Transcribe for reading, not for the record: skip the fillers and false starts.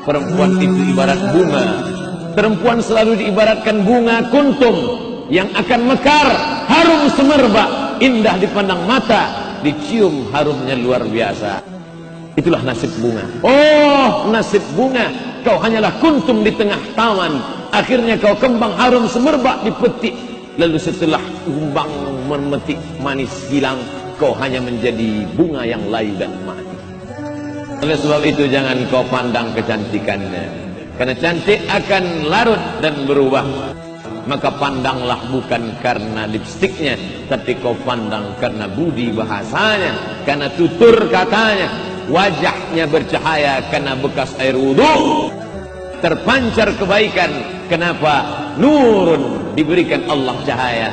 Perempuan itu ibarat bunga. Perempuan selalu diibaratkan bunga kuntum yang akan mekar, harum semerbak, indah dipandang mata, dicium harumnya luar biasa. Itulah nasib bunga. Oh, nasib bunga, kau hanyalah kuntum di tengah taman. Akhirnya kau kembang harum semerbak dipetik. Lalu setelah kumbang memetik manis hilang, kau hanya menjadi bunga yang layu dan mati. Oleh sebab itu jangan kau pandang kecantikannya, karena cantik akan larut dan berubah. Maka pandanglah bukan karena lipstiknya, tapi kau pandang karena budi bahasanya, karena tutur katanya. Wajahnya bercahaya karena bekas air wudhu, terpancar kebaikan. Kenapa? Nurun, diberikan Allah cahaya.